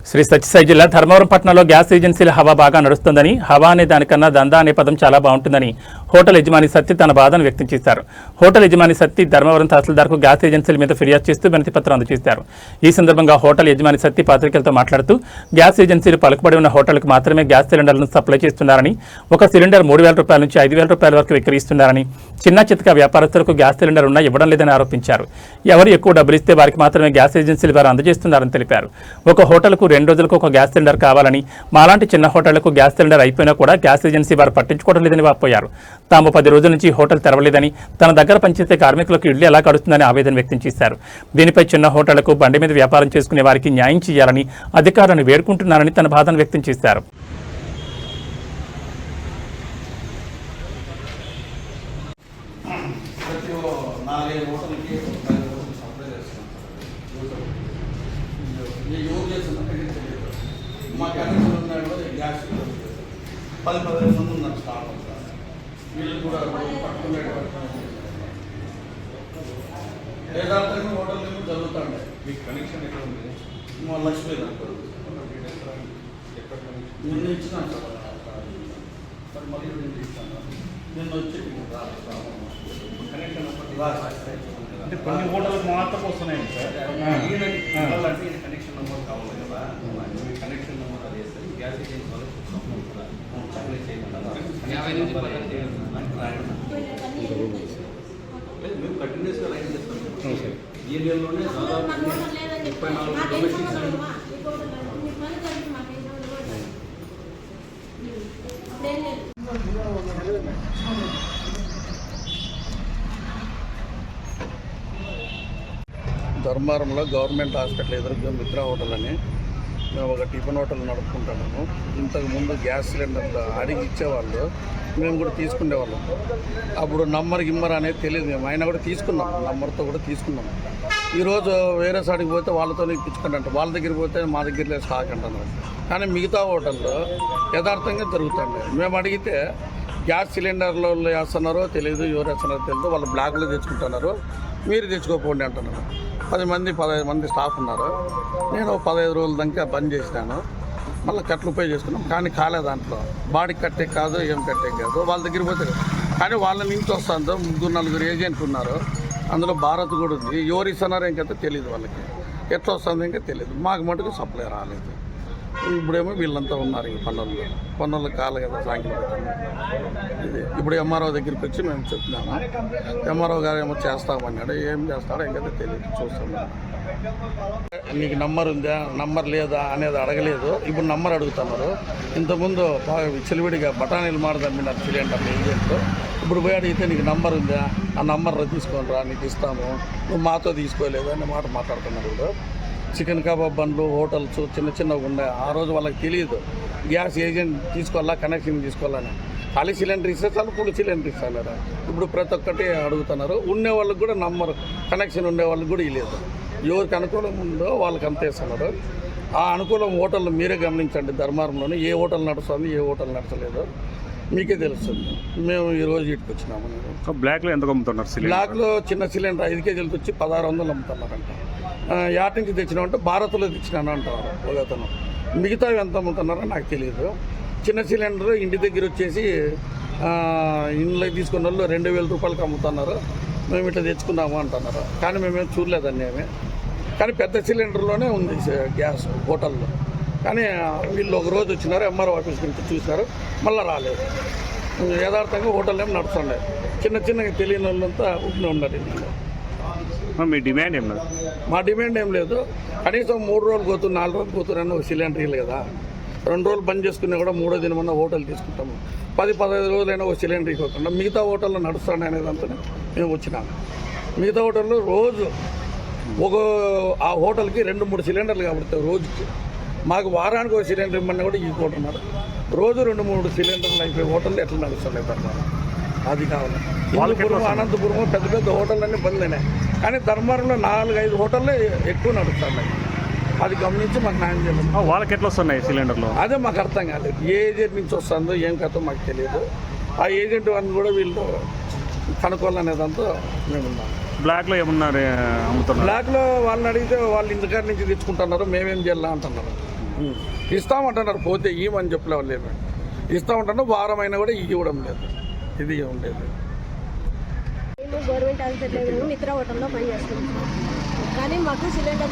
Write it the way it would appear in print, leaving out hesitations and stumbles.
శ్రీ సత్యసాయి జిల్లా ధర్మవరం పట్టణంలో గ్యాస్ ఏజెన్సీల హవా బాగా నడుస్తుందని, హవా అనే దానికన్నా దందా అనే పదం చాలా బాగుంటుందని హోటల్ యజమాని సత్తి తన బాధను వ్యక్తం చేశారు. హోటల్ యజమాని సత్తి ధర్మవరం తహసీల్దార్కు గ్యాస్ ఏజెన్సీల మీద ఫిర్యాదు చేస్తూ వినతి పత్రం అందజేశారు. ఈ సందర్భంగా హోటల్ యజమాని సత్తి పాత్రికలతో మాట్లాడుతూ గ్యాస్ ఏజెన్సీలు పలుకుబడి ఉన్న హోటళ్లకు మాత్రమే గ్యాస్ సిలిండర్లను సప్లై చేస్తున్నారని, ఒక సిలిండర్ 3,000 రూపాయల నుంచి 5,000 రూపాయల వరకు విక్రయిస్తున్నారని, చిన్న చితక వ్యాపారస్తులకు గ్యాస్ సిలిండర్ ఉన్నా ఇవ్వడం లేదని ఆరోపించారు. ఎవరు ఎక్కువ డబ్బులు ఇస్తే వారికి మాత్రమే గ్యాస్ ఏజెన్సీల ద్వారా అందజేస్తున్నారని తెలిపారు. ఒక హోటల్కు 2 రోజులకు ఒక గ్యాస్ సిలిండర్ కావాలని, మాలాంటి చిన్న హోటళ్లకు గ్యాస్ సిలిండర్ అయిపోయినా కూడా గ్యాస్ ఏజెన్సీ వారు పట్టించుకోవడం లేదని వాపోయారు. తాము 10 రోజుల నుంచి హోటల్ తెరవలేదని, తన దగ్గర పనిచేసే కార్మికులకు ఇళ్లు ఎలా గడుస్తుందని ఆవేదన వ్యక్తం చేశారు. దీనిపై చిన్న హోటళ్లకు బండి మీద వ్యాపారం చేసుకునే వారికి న్యాయం చేయాలని అధికారులను వేడుకుంటున్నారని తన బాధను వ్యక్తం చేశారు. మా కనెక్షన్ ఉన్నాడు గ్యాస్ 10-15 మంది ఉన్నారు స్టాఫ్ అంతా. వీళ్ళు కూడా పట్టుకునేది యథార్థంగా హోటల్ ఏమో జరుగుతుండే. మీకు కనెక్షన్ ఎక్కడ ఉంది? మా లక్ష్మీ నిన్న ఇచ్చినాను సార్. మరి మళ్ళీ నిన్న ఇస్తాను. నిన్న వచ్చి కనెక్షన్ అంటే కొన్ని హోటల్కి మాత్రం వస్తున్నాయి సార్. అంటే కనెక్షన్ నెంబర్ కావాలి కదా, కనెక్షన్ నెంబర్ అది వేస్తారు. గ్యాస్ ఏజెన్సీ వాళ్ళకి సప్లై చేయకుండా మేము కంటిన్యూస్గా లైన్ చేస్తాం. ఈ నెలలోనే దాదాపు 34 డొమెస్టిక్ ధర్మవరంలో గవర్నమెంట్ హాస్పిటల్ ఎదురుగా మిత్ర హోటల్ అని మేము ఒక టిఫిన్ హోటల్ నడుపుకుంటున్నాము. ఇంతకుముందు గ్యాస్ సిలిండర్ అడిగి ఇచ్చేవాళ్ళు, మేము కూడా తీసుకునేవాళ్ళం. అప్పుడు గిమ్మర్ అనేది తెలియదు, మేము అయినా కూడా తీసుకున్నాం, నంబర్తో కూడా తీసుకున్నాం. ఈరోజు వేరే సాడికి పోతే వాళ్ళతో ఇప్పించుకుంటాం, వాళ్ళ దగ్గరికి పోతే మా దగ్గర స్టాక్ అంటున్నారు. కానీ మిగతా హోటల్లో యథార్థంగా జరుగుతుంది. మేము అడిగితే గ్యాస్ సిలిండర్లో వేస్తున్నారో తెలియదు, ఎవరు వేస్తున్నారో తెలియదు, వాళ్ళు బ్లాక్లో తెచ్చుకుంటున్నారు, మీరు తెచ్చుకోకపోండి అంటున్నారు. 10-15 మంది స్టాఫ్ ఉన్నారు. నేను 15 రోజుల దాకా బంద్ చేసినాను. మళ్ళీ కట్లు పే చేసుకున్నాం, కానీ కాలే. దాంట్లో బాడీకి కట్టే కాదు, ఏం కట్టే కాదు, వాళ్ళ దగ్గర పోతే. కానీ వాళ్ళ నుంచి వస్తుందో 3-4 ఏజెంట్లు ఉన్నారు. అందులో భారత్ కూడా ఉంది. ఎవరు ఇస్తున్నారో ఇంకైతే తెలియదు, వాళ్ళకి ఎట్లా వస్తుందో ఇంకా తెలియదు. మాకు మటుకు సప్లై రాలేదు. ఇప్పుడేమో వీళ్ళంతా ఉన్నారు ఈ పన్నులు కాదు కదా సాంకేతిక. ఇది ఇప్పుడు ఎంఆర్ఓ దగ్గరికి వచ్చి మేము చెప్తున్నాము. ఎంఆర్ఓ గారు ఏమో చేస్తామన్నాడు, ఏం చేస్తాడో ఇంకైతే తెలియదు, చూస్తున్నాం. నీకు నంబర్ ఉందా, నంబర్ లేదా అనేది అడగలేదు, ఇప్పుడు నంబర్ అడుగుతున్నారు. ఇంతకుముందు బాగా విచ్చలవిడిగా బఠానీలు మాడదమ్మినారు సిలిండర్ ఏజెంట్. ఇప్పుడు పోయి అడిగితే నీకు నంబర్ ఉందా, ఆ నంబర్ తీసుకొని రా, నీకు ఇస్తాము, నువ్వు మాతో తీసుకోలేదు అనే మాట మాట్లాడుతున్నారు. ఇప్పుడు చికెన్ కబాబ్ బండ్లు, హోటల్స్ చిన్నగా ఉన్నాయి. ఆ రోజు వాళ్ళకి తెలియదు గ్యాస్ ఏజెంట్ తీసుకోవాలా, కనెక్షన్ తీసుకోవాలని. ఖాళీ సిలిండర్ ఇస్తే చాలు, ఫుల్ సిలిండర్ ఇస్తాను. ఇప్పుడు ప్రతి ఒక్కటి అడుగుతున్నారు. ఉండే వాళ్ళకి కూడా నంబర్ కనెక్షన్ ఉండే వాళ్ళకి కూడా ఇవ్వలేదు. ఎవరికి అనుకూలం ఉందో వాళ్ళకి అంత ఇస్తున్నారు. ఆ అనుకూలం హోటళ్ళు మీరే గమనించండి. ధర్మవరంలోనే ఏ హోటల్ నడుస్తుంది, ఏ హోటల్ నడచలేదు మీకే తెలుస్తుంది. మేము ఈరోజు ఇటుకు వచ్చినాము. బ్లాక్లో ఎంత అమ్ముతున్నారు? బ్లాక్లో చిన్న సిలిండర్ 5 కేజీలకి వచ్చి 1600 అమ్ముతున్నారంట. యాట నుంచి తెచ్చినామంటే భారత్లో తెచ్చినాను అంటారు ఒకతను. మిగతా ఎంత అమ్ముతున్నారో నాకు తెలియదు. చిన్న సిలిండర్ ఇంటి దగ్గర వచ్చేసి ఇంట్లోకి తీసుకున్న వాళ్ళు 2,000 రూపాయలకి అమ్ముతున్నారు. మేము ఇట్లా తెచ్చుకున్నాము అంటున్నారు. కానీ మేమేం చూడలేదండి ఏమే. కానీ పెద్ద సిలిండర్లోనే ఉంది గ్యాస్ హోటల్లో. కానీ వీళ్ళు ఒక రోజు వచ్చినారు, ఎంఆర్ఓ ఆఫీస్ గురించి చూసినారు, మళ్ళీ రాలేదు. యథార్థంగా హోటల్ ఏమి నడుస్తుండే. చిన్నగా తెలియని వాళ్ళంతా ఉంటూనే ఉన్నారు. మీ డిమాండ్ ఏం లేదు? మా డిమాండ్ ఏం లేదు. కనీసం 3 రోజులు పోతుంది, 4 రోజులు పోతున్నాను ఒక సిలిండర్ ఇవ్వలేదు కదా. 2 రోజులు బంద్ చేసుకున్నా కూడా 3వ దినమన్నా హోటల్ తీసుకుంటాము. 10-15 రోజులైనా ఒక సిలిండర్ ఇవ్వకుండా మిగతా హోటల్లో నడుస్తాను అనేదంతా మేము వచ్చినాము. మిగతా హోటల్లో రోజు ఆ హోటల్కి 2-3 సిలిండర్లు కాబట్టి రోజుకి. మాకు వారానికి ఒక సిలిండర్ ఇమ్మన్నా కూడా ఇవ్వకుంటున్నారు. రోజు 2-3 సిలిండర్లు అయిపోయి హోటల్లో ఎట్లా నడుస్తున్నాయి ధర్మవరం? అది కావాలి. అనంతపురము పెద్ద హోటళ్ళన్నీ బంద్ అయినాయి. కానీ ధర్మవరంలో 4-5 హోటళ్ళే ఎక్కువ నడుస్తున్నాయి. అది గమనించి మాకు న్యాయం చేయాలి. వాళ్ళకి ఎట్లా వస్తున్నాయి సిలిండర్లు? అదే మాకు అర్థం కాలేదు. ఏ ఏజెంట్ నుంచి వస్తుందో ఏం కథో మాకు తెలియదు. ఆ ఏజెంట్ వాళ్ళని కూడా వీళ్ళు కనుక్కోవాలనేదంతా మేమున్నాం. బ్లాక్లో ఏమన్నారు అమ్ముతున్నారు? బ్లాక్లో వాళ్ళని అడిగితే వాళ్ళు ఇంతకాడి నుంచి తెచ్చుకుంటున్నారు, మేమేం చేయాలా అంటున్నారు. ఇస్తామంటున్నారు, పోతే ఇవ్వమని చెప్పలేవాళ్ళు లేదు. ఇస్తామంటున్నారు, వారం అయినా కూడా ఇవ్వడం లేదు. ఇది ఉండేది. మేము గవర్నమెంట్ హాస్పిటల్ మిత్ర హోటల్లో పనిచేస్తాం, కానీ మాకు సిలిండర్